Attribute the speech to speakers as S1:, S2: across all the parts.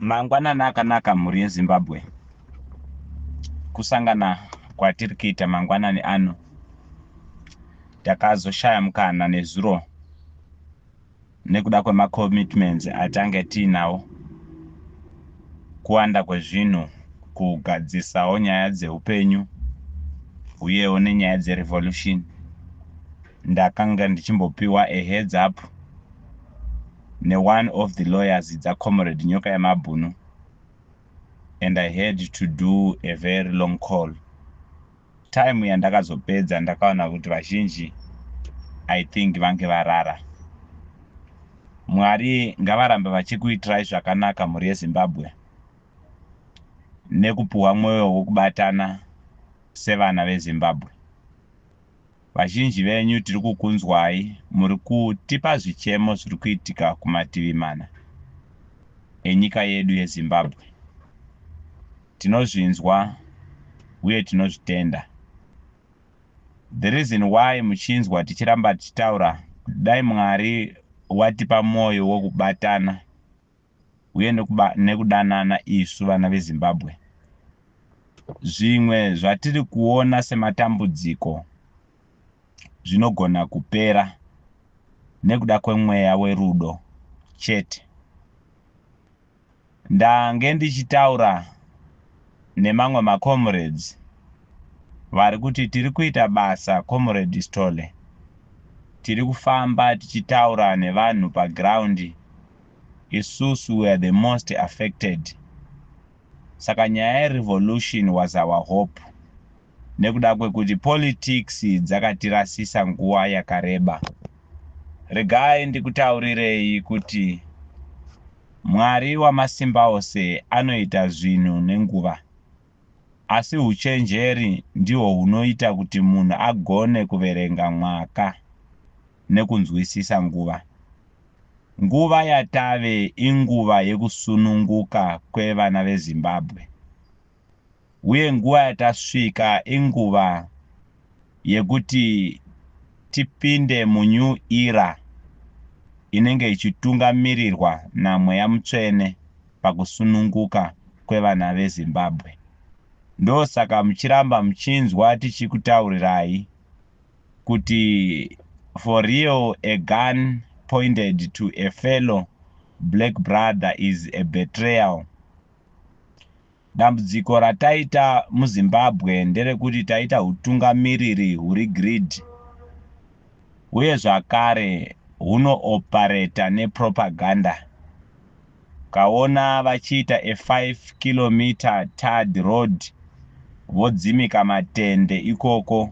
S1: Mangwanani akanaka mhuri yeZimbabwe. Kusangana kwatiri kuita mangwanani ano, takazoshaya mukana nezuro nekuda kwemakomitments atange tiinawo, kuwanda kwezvinhu, kugadzisawo nyaya dzeupenyu uyewo nenyaya dzerevolution. Ndakanga ndichimbopiwa a heads up one of the lawyers dzaComrade Nyoka Yamabhunu, and I had to do a very long call. Time yandakazopedza ndakaona kuti vazhinji I think vange varara. Mwari ngavarambe vachikuitirai zvakanaka mhuri yeZimbabwe, nekupuhwa mwoyo wokubatana sevana veZimbabwe. Vazhinji venyu tiri kukunzwai, muri kutipa zvichemo zviri kuitika kumativi mana enyika yedu yeZimbabwe. Tinozvinzwa uye tinozvitenda. The reason why muchinzwa tichiramba tichitaura, dai Mwari watipa mwoyo wokubatana uye nekudanana isu vana veZimbabwe, zvimwe zvatiri kuona sematambudziko zvinogona kupera nekuda kwemweya werudo chete. Ndange ndichitaura nemamwe macomrades vari kuti tiri kuita basa Comrade Stole, tiri kufamba tichitaura nevanhu paground, isusu were the most affected. Saka nyaya revolution was our hope, nekuda kwekuti politics dzakatirasisa nguva yakareba. Regai ndikutaurirei kuti Mwari wamasimba ose anoita zvinhu nenguva, asi uchenjeri ndihwo hunoita kuti munhu agone kuverenga mwaka nekunzwisisa nguva. Nguva yatave inguva yekusununguka kwevana veZimbabwe, uye nguva yatasvika inguva yekuti tipinde munew era inenge ichitungamirirwa naMweya Mutsvene pakusununguka kwevana veZimbabwe. Ndosaka muchiramba muchinzwa tichikutaurirai kuti for real a gun pointed to a fellow black brother is a betrayal. Dambudziko rataita muZimbabwe nderekuti taita utungamiriri huri greed, uye zvakare huno-operata nepropaganda. Kaona vachiita a 5 kilometer tarred road, vodzimika matende ikoko,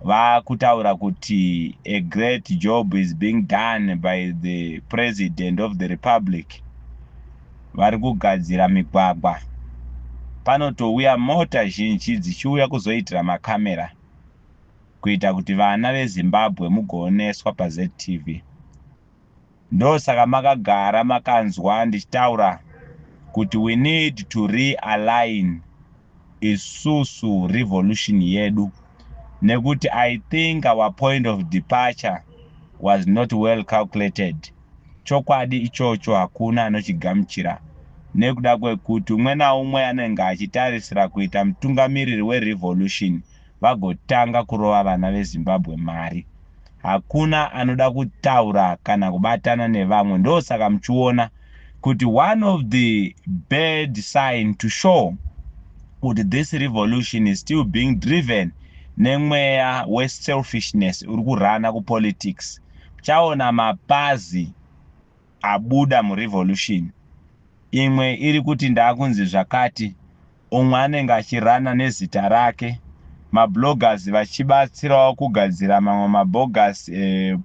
S1: vakutaura kuti a great job is being done by the President of the Republic. Vari kugadzira migwagwa. Panotouya mota zhinji dzichiuya kuzoitira makamera kuita kuti vana veZimbabwe mugooneswa paZTV. Ndosaka makagara makanzwa ndichitaura kuti we need to realign isusu revolution yedu, nekuti I think our point of departure was not well calculated. Chokwadi ichocho hakuna anochigamuchira, nekuda kwekuti umwe naumwe anenge achitarisira kuita mutungamiriri werevolution vagotanga kurova vana veZimbabwe mari. Hakuna anoda kutaura kana kubatana nevamwe. Ndosaka muchiona kuti one of the bad sign to show kuti this revolution is still being driven nemweya we-selfishness uri kurana kupolitics. Chaona mapazi abuda murevolution. Imwe iri kuti ndakunzi zvakati, umwe anenge achirana nezita rake, mabloggers vachibatsirawo kugadzira mamwe mabogus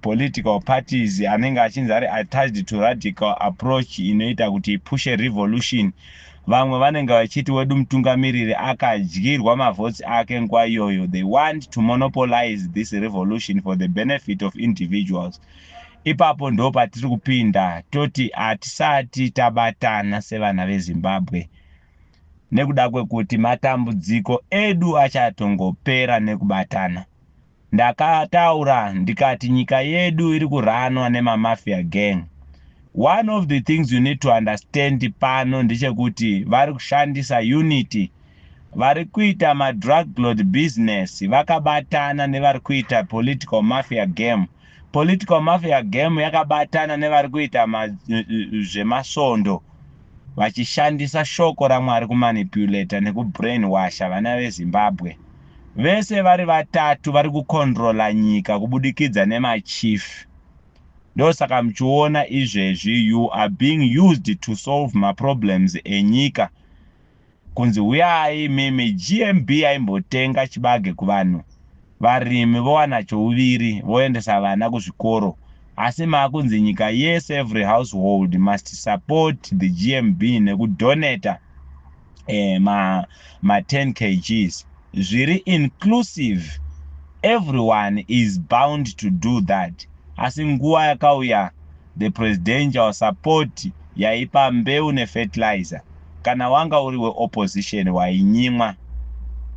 S1: political parties anenge achinzi ari attached to radical approach inoita kuti ipushe revolution. Vamwe vanenge vachiti wedu mutungamiriri akadyirwa mavhotsi ake nguva iyoyo. They want to monopolize this revolution for the benefit of individuals. Ipapo ndo patiri kupinda toti hatisati tabatana sevana veZimbabwe, nekuda kwekuti matambudziko edu achatongopera nekubatana. Ndakataura ndikati nyika yedu iri kuranwa nemamafia gang. One of the things you need to understand pano ndechekuti vari kushandisa unity, vari kuita ma-drug lord business vakabatana nevari kuita political mafia game. Political mafia game yakabatana nevari kuita zvemasondo vachishandisa shoko raMwari kumanipulata nekubrainwasha vana veZimbabwe. Vese vari vatatu vari kukontrola nyika kubudikidza nemachief. Ndosaka muchiona izvezvi you are being used to solve my problems enyika. Kunzi uyai mimi GMB aimbotenga chibage kuvanhu. Varimi vowana chouviri voendesa vana kuzvikoro. Asi makunzi nyika yes, every household must support the GMB nekudonata ma 10 kgs. Zviri inclusive. Everyone is bound to do that. Asi nguva yakauya the presidential support yaipa mbeu nefertilizer. Kana wanga uri opposition wainyimwa.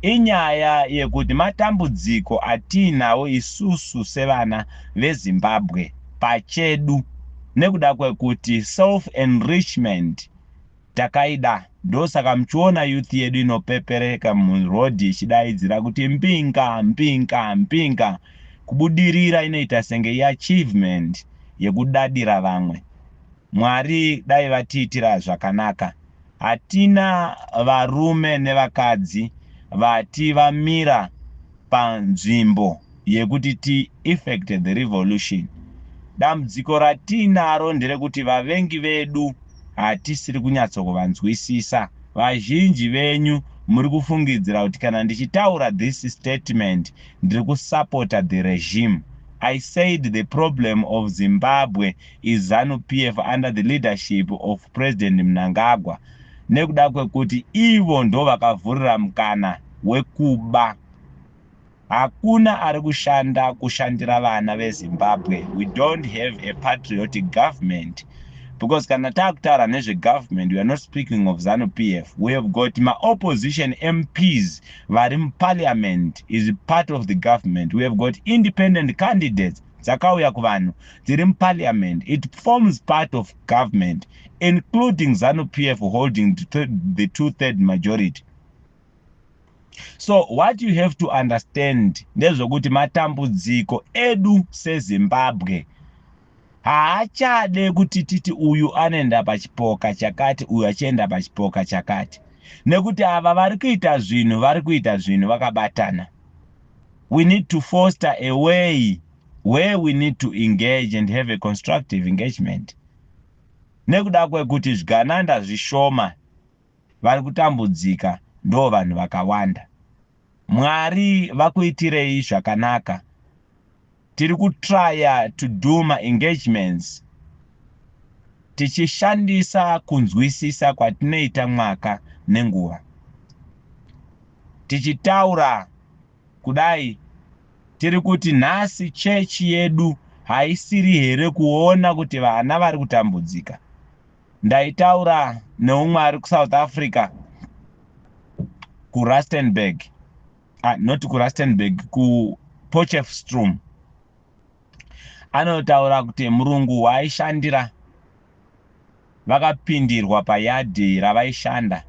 S1: Inyaya yekuti matambudziko atinawo isusu sevana veZimbabwe pachedu nekuda kwekuti self enrichment takaida. Ndosaka muchiona youth yedu inopepereka murodhi ichidaidzira kuti mpinga mpinga mpinga. Kubudirira inoita senge achievement yekudadira vamwe. Mwari dai vatiitira zvakanaka. Hatina varume nevakadzi vati vamira panzvimbo yekuti ti effect the revolution. Dambudziko ratinaro nderekuti vavengi vedu hatisiri kunyatsokuvanzwisisa. Vazhinji venyu muri kufungidzira kuti kana ndichitaura this statement ndiri kusupporta the regime. I said the problem of Zimbabwe is ZANU-PF under the leadership of President Mnangagwa. Nekuda kwekuti ivo ndo vakavhurira mukana wekuba. Hakuna ari kushandira vana veZimbabwe. We don't have a patriotic government. Because kana takutaura nezvegovernment, we are not speaking of ZANU-PF. We have got my opposition MPs vari parliament is part of the government. We have got independent candidates dzakauya kuvanhu dziri parliament. It forms part of government, including ZANU-PF holding the 2/3 majority. So what you have to understand ndezvokuti matambudziko edu seZimbabwe haachade kuti titi uyu anoenda pachipoka chakati uyu achienda pachipoka chakati. Nekuti ava vari kuita zvinhu vakabatana. We need to foster a way where we need to engage and have a constructive engagement. Nekuda kwekuti zvigananda zvishoma vari kutambudzika ndo vanhu vakawanda. Mwari vakuitirei zvakanaka. Tiri kutrya to do my engagements tichishandisa kunzwisisa kwatinoita mwaka nenguva. Tichitaura kudai tiri kuti nhasi chechi yedu haisiri here kuona kuti vana vari kutambudzika. Ndaitaura neumwe ari kuSouth Africa kuRustenburg, not kuRustenburg, kuPotchefstroom. Anotaura kuti murungu waaishandira vakapindirwa payadhi ravaishanda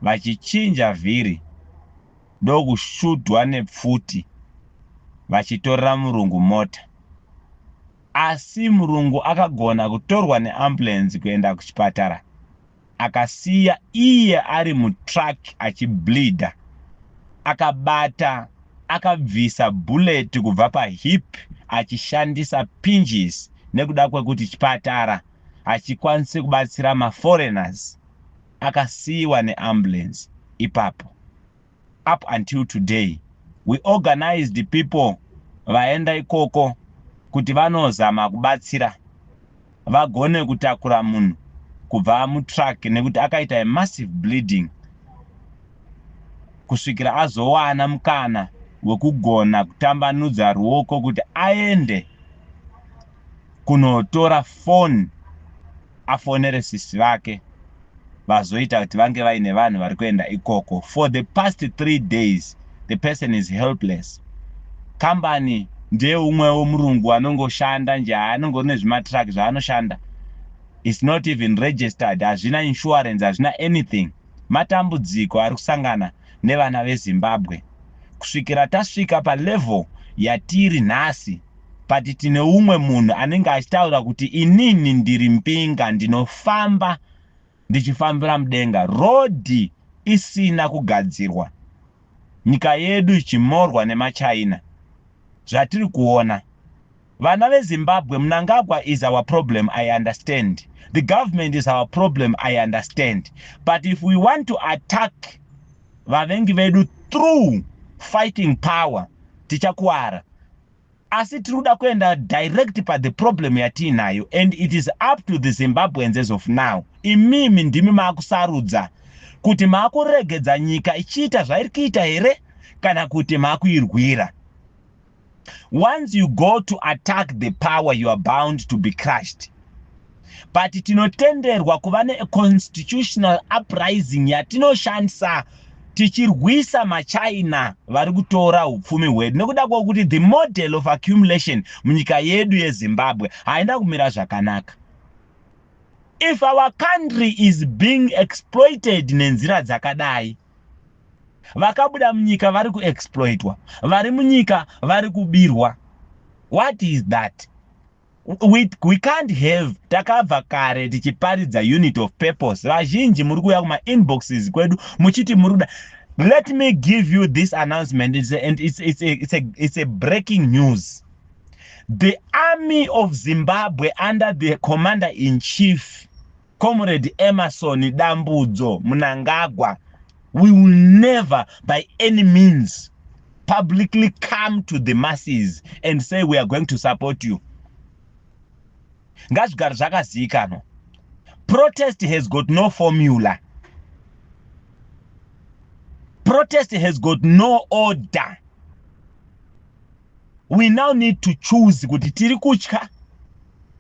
S1: vachichinja vhiri ndokushudhwa nepfuti vachitorera murungu mota. Asi murungu akagona kutorwa neambulance kuenda kuchipatara akasiya iye ari mutruck achibleeda. Akabata akabvisa bullet kubva pahip achishandisa pinches nekuda kwekuti chipatara achikwanise kubatsira maforeigners. Akasiyiwa neambulance ipapo. Up until today we organized the people vaenda ikoko kuti vanozama kubatsira vagone kutakura munhu kubva mutruck nekuti akaita massive bleeding kusvikira azowana mukana wekugona kutambanudza ruoko kuti aende kunotora phone afonere sisi vake vazoita kuti vange vaine vanhu vari kuenda ikoko. For the past 3 days the person is helpless. Company ndiye umwewo murungu anongoshanda nje anongone zvimatrack zvaanoshanda It's not even registered. Hazvina insurance, hazvina anything. Matambudziko ari kusangana nevana veZimbabwe. Kusvikira tasvika palevel yatiri nhasi, pati tine umwe munhu anenge achitaura kuti inini ndiri mpinga ndinofamba ndichifambira mudenga. Rodhi isina kugadzirwa. Nyika yedu ichimorwa nemaChina. Zvatiri kuona. Vana veZimbabwe, Mnangagwa is our problem, I understand. The government is our problem, I understand. But if we want to attack vavengi vedu through fighting power, tichakuara. Asi tiruda kuenda direct pa the problem yatinayo, and it is up to the Zimbabweans as of now. Imimi ndimi maakusarudza kuti maakuregedza nyika ichiita zvairi kuita here kana kuti maakuirwira. Once you go to attack the power, you are bound to be crushed. But tinotenderwa kuva ne constitutional uprising yatinoshandisa tichirwisa maChina vari kutora upfumi hwedu. Nekuda kwokuti the model of accumulation munyika yedu yeZimbabwe haina kumira zvakanaka. If our country is being exploited nenzira dzakadai, vakabuda munyika vari kuexploitwa, vari munyika vari kubirwa, what is that? We can't have takabva kare tichiparidza unit of purpose. Vazhinji muri kuuya kuma inboxes kwedu muchiti muruda. Let me give you this announcement, it's a breaking news. The army of Zimbabwe under the commander-in-chief, Comrade Emmerson Dambudzo Mnangagwa, we will never by any means publicly come to the masses and say we are going to support you. Ngazvigare zvakazivikanwa. Protest has got no formula. Protest has got no order. We now need to choose kuti tiri kutya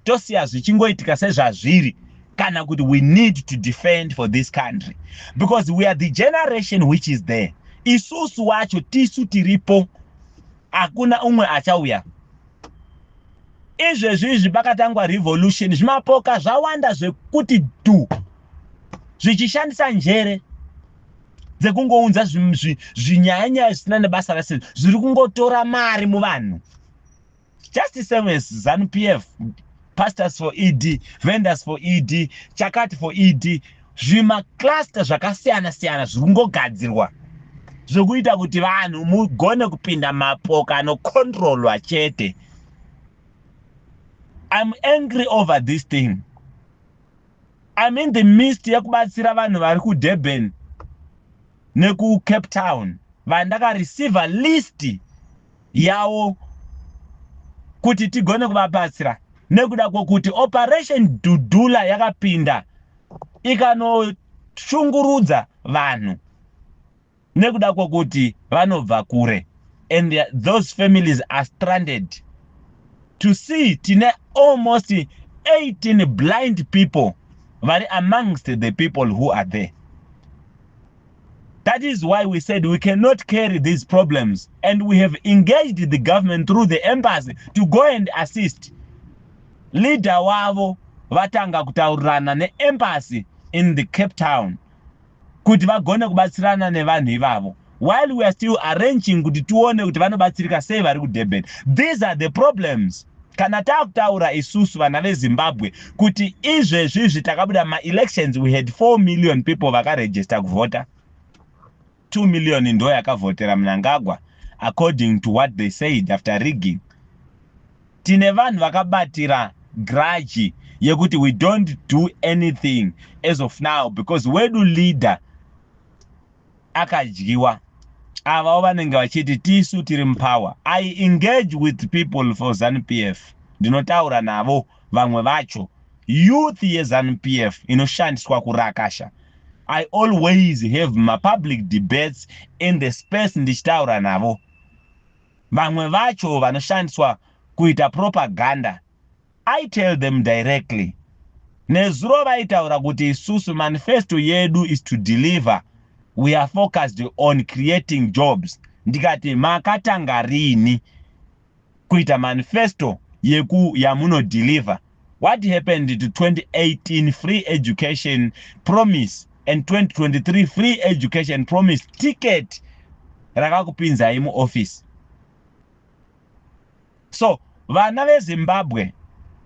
S1: tosiya zvichingoitika sezvazviri kana kuti we need to defend for this country, because we are the generation which is there. Isusu wacho tisu tiripo, hakuna umwe achauya. Izvezvi pakatangwa revolution zvimapoka zvawanda zvekuti tu zvichishandisa njere dzekungounza zvinyanya zvisina nebasa rase zviri kungotora mari muvanhu. Just the same as ZANU-PF, pastors for ED, vendors for ED, chakati for ED, zvima cluster zvakasiyana siyana zviri kungogadzirwa zvokuita kuti vanhu mugone kupinda mapoka anokontrolwa chete. I'm angry over this thing. I'm in the midst yekubatsira vanhu vari kuDurban neku Cape Town. Vandaka receive a list yavo kuti tigone kuvabatsira. Nekuda kwokuti Operation Dudula yakapinda ikanoshungurudza vanhu. Nekuda kwokuti vanobva kure. And those families are stranded. To see tine almost 18 blind people very amongst the people who are there. That is why we said we cannot carry these problems, and we have engaged the government through the embassy to go and assist. Leader wavo vatanga kutaurirana ne embassy in the Cape Town kuti vagone kubatsirana nevanhu ivavo, while we are still arranging kuti tuone kuti vanobatsirika sei vari kuDurban. These are the problems. Kana takutaura isusu vana veZimbabwe kuti izvezvi takabuda ma-elections, we had 4 million people vakaregister kuvota. 2 million ndo yakavotera Mnangagwa according to what they said after rigging. Tine vanhu vakabatira grudge yekuti we don't do anything as of now because wedu leader akadyiwa. Ava vanenge vachiti tisu tiri mupower. I engage with people for ZANU-PF. Ndinotaura navo vamwe vacho. Youth yeZANU-PF inoshandiswa kurakasha. I always have my public debates in the space ndichitaura navo. Vamwe vacho vanoshandiswa kuita propaganda. I tell them directly. Nezuro vaitaura kuti isusu manifesto yedu is to deliver. We are focused on creating jobs. Ndikati makatanga rini kuita manifesto yamuno deliver. What happened to 2018 free education promise and 2023 free education promise ticket rakakupinzai muoffice? So vana veZimbabwe,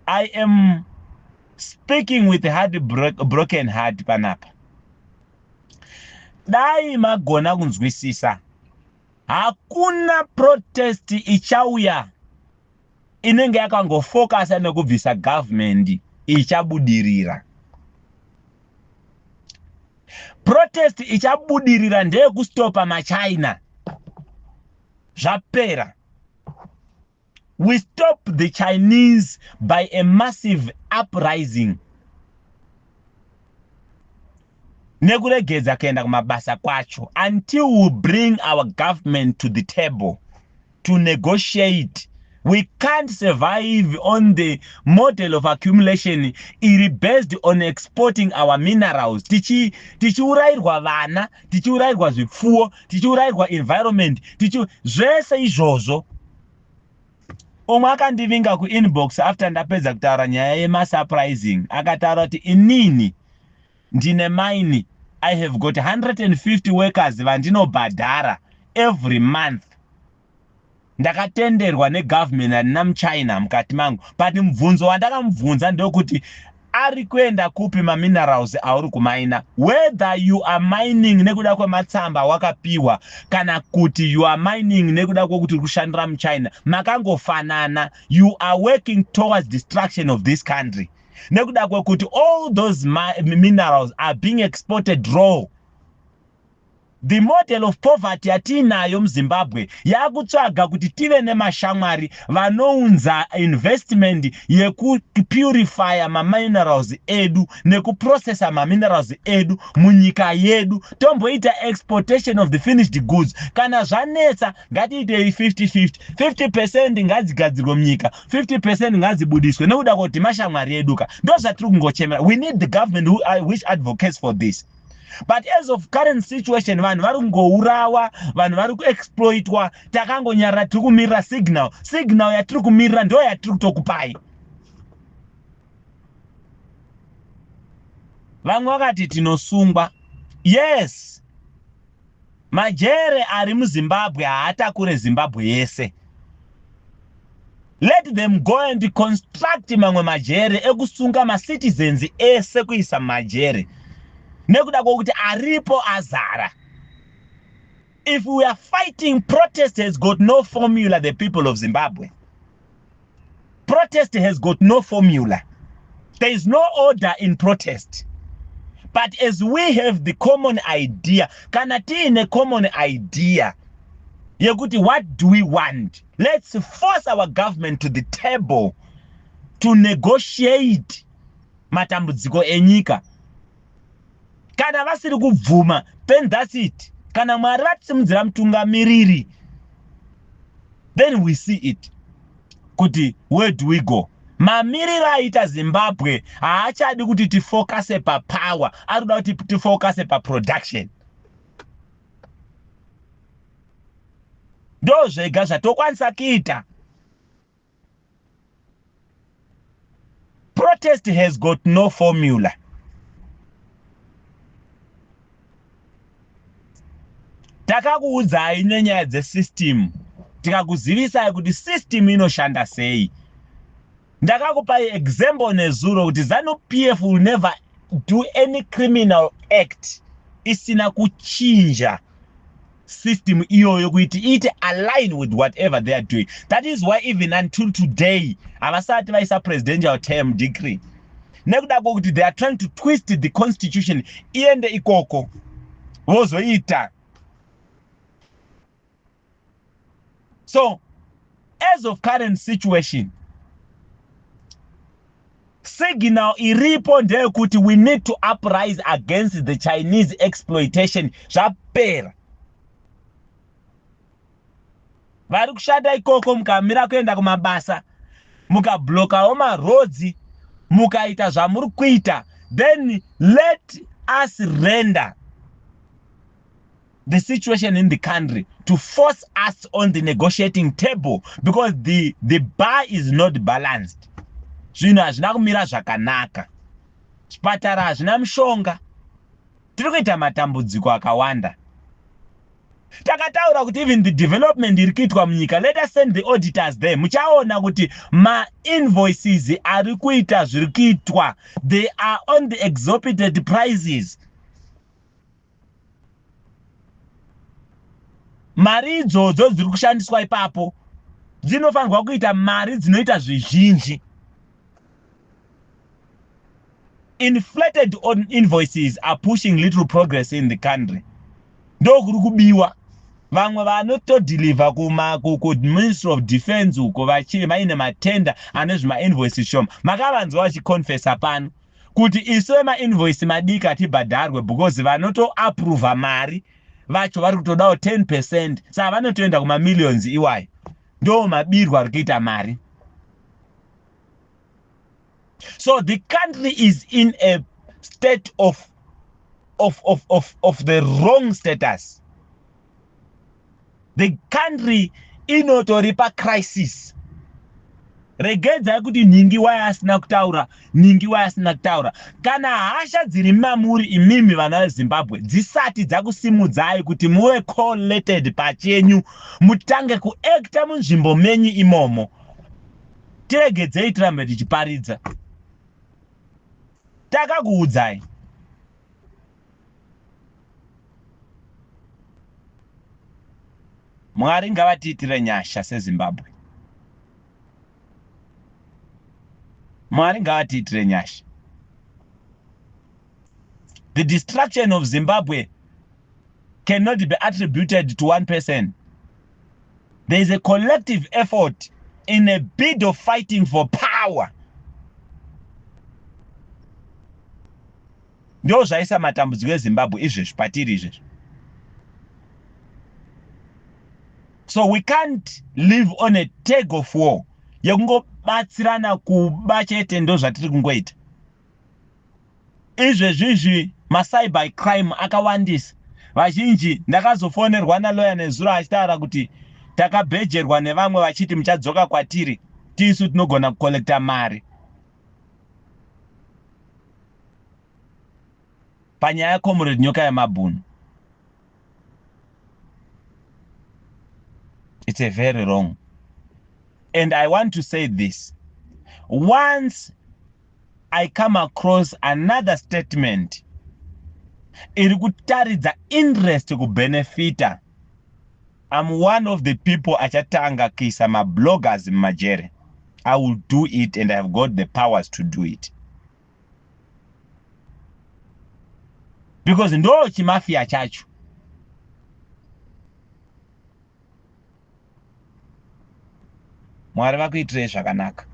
S1: I am speaking with broken heart panapa. Dai magona kunzwisisa, hakuna protest ichauya inenge yakangofocus nekubvisa government ichabudirira. Protest ichabudirira ndeye kustopa maChina. Zvapera. We stop the Chinese by a massive uprising. Nekuregedza kuenda kumabasa kwacho until we bring our government to the table to negotiate. We can't survive on the model of accumulation based on exporting our minerals. Tichiurayirwa vana, tichiurayirwa zvipfuwo, tichiurayirwa environment, zvese izvozvo. Umwe akandivinga kuinbox after ndapedza kutaura nyaya yemasurprising. Akataura kuti inini ndine mine, I have got 150 workers vandinobhadhara every month. Ndakatenderwa negovernment handina muChina mukati mangu. But mubvunzo wandakamubvunza ndokuti ari kuenda kupi minerals auri kumaina, whether you are mining nekuda kwematsamba wakapiwa kana kuti you are mining nekuda kwokuti kushandira muChina, makangofanana. You are working towards destruction of this country. Nekuda kwekuti all those minerals are being exported raw. The model of poverty yatinayo muZimbabwe yakutsvaga kuti tive nemashamwari vanounza investment yekupurifya minerals edu nekuprocessa minerals edu munyika yedu. Tomboita exportation of the finished goods. Kana zvanetsa ngatiite 50-50. 50% ngadzigadzirwe munyika, 50% ngadzibudiswe nekuda kuti mashamwari eduka. Ndozvatiri kungochemera. We need the government which advocates for this. But as of current situation, vanhu vari kungourawa, vanhu vari kuexploitwa, takangonyarara tiri kumirira signal. Signal yatiri kumirira ndo yatiri kutokupai. Vamwe vakati tinosungwa. Yes. Majere ari muZimbabwe haatakure Zimbabwe yese. Let them go and construct mamwe majere ekusunga macitizens ese kuisa majere. Nekuda kwokuti aripo azara. If we are fighting, protest has got no formula, the people of Zimbabwe. Protest has got no formula. There is no order in protest. But as we have the common idea, kana tiine common idea, yekuti what do we want? Let's force our government to the table to negotiate matambudziko enyika. Kana vasiri kubvuma, then that's it. Kana Mwari vatisimudzira mutungamiriri, then we see it. Kuti where do we go? Mamiriro aita Zimbabwe haachadi kuti tifocuse pa power, arikuda kuti tifocuse pa production. Ndo zvega zvatokwanisa kuita. Protest has got no formula. Takakuudzai nenyaya dzesystem, tikakuzivisai kuti system inoshanda sei. Ndakakupai example nezuro kuti ZANU-PF will never do any criminal act isina kuchinja system iyoyo kuti ite align with whatever they are doing. That is why even until today havasati vaisa presidential term decree. Nekuda kwokuti they are trying to twist the constitution iende ikoko vozoita. So, as of current situation, signal iripo ndeyekuti we need to uprise against the Chinese exploitation. Zvapera. Vari kushanda ikoko mukamira kuenda kumabasa, mukablokawo marodzi, mukaita zvamuri kuita, then let us render the situation in the country to force us on the negotiating table, because the bar is not balanced. zvinhu hazvina kumira zvakanaka, zvipatara hazvina mushonga, tiri kuita matambudziko akawanda. Takataura kuti even the development iri kuitwa munyika, let us send the auditors there. Muchaona kuti ma-invoices ari kuita zviri kuitwa, they are on the exorbitant prices. Mari idzodzo dziri kushandiswa ipapo dzinofanirwa kuita mari dzinoita zvizhinji. Inflated on invoices are pushing little progress in the country. Ndokuri kubiwa. Vamwe vanotodeliver ku Ministry of Defense uko vachiri maine matenda ane zvima-invoice shoma. Makavanzwa vachiconfessa pano kuti isu ma-invoice madiki atibhadharwe because vanoto-approva mari vacho vari kutodawo 10%. Saka vanotoenda kuma-millions iwayo. Ndo mabirwa ari kuita mari. So the country is in a state of the wrong status. The country inotoripa crisis. Regedza kuti ningi waya asina kutaura, ningi waya asina kutaura. Kana hasha dziri mamuri imimi vana veZimbabwe dzisati dzakusimudzai kuti muwe collated pachenyu, mutange kuacta munzvimbo menyu imomo, tiregedzei tirambe tichiparidza. Takakuudzai. Mwari ngavatiitire nyasha seZimbabwe. Mwari ngavatiitire nyasha. The destruction of Zimbabwe cannot be attributed to one person. There is a collective effort in a bid of fighting for power. Ndo zvaisa matambudziko eZimbabwe izvezvi patiri izvezvi. So we can't live on a tug of war. Yekungobatsirana kuba chete ndo zvatiri kungoita. Izvezvi ma-cyber crime akawandisa. Vazhinji ndakazofonerwa naloya nezuro achitaura kuti takabhejerwa nevamwe vachiti muchadzoka kwatiri, tisu tinogona kukolekta mari. Panyaya Comrade Nyoka Yamabhunu. It's a very wrong. And I want to say this. Once I come across another statement, iri kutaridza interest kubenefita, I'm one of the people achatanga kisa ma bloggers mumajere. I will do it and I have got the powers to do it. Because ndo chimafia chacho. Mwari vakuitirei zvakanaka.